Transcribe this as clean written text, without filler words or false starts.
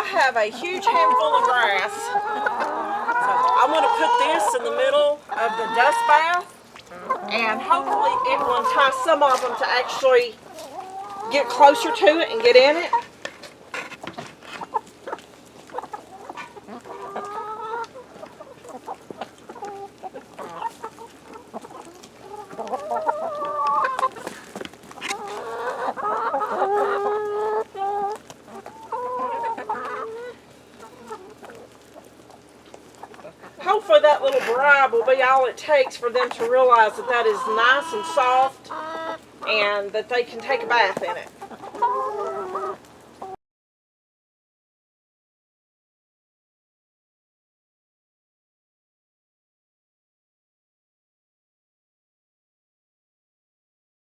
have a huge handful of grass. So I'm going to put this in the middle of the dust bath, and hopefully it will entice some of them to actually get closer to it and get in it. Hopefully that little bribe will be all it takes for them to realize that that is nice and soft and that they can take a bath in it.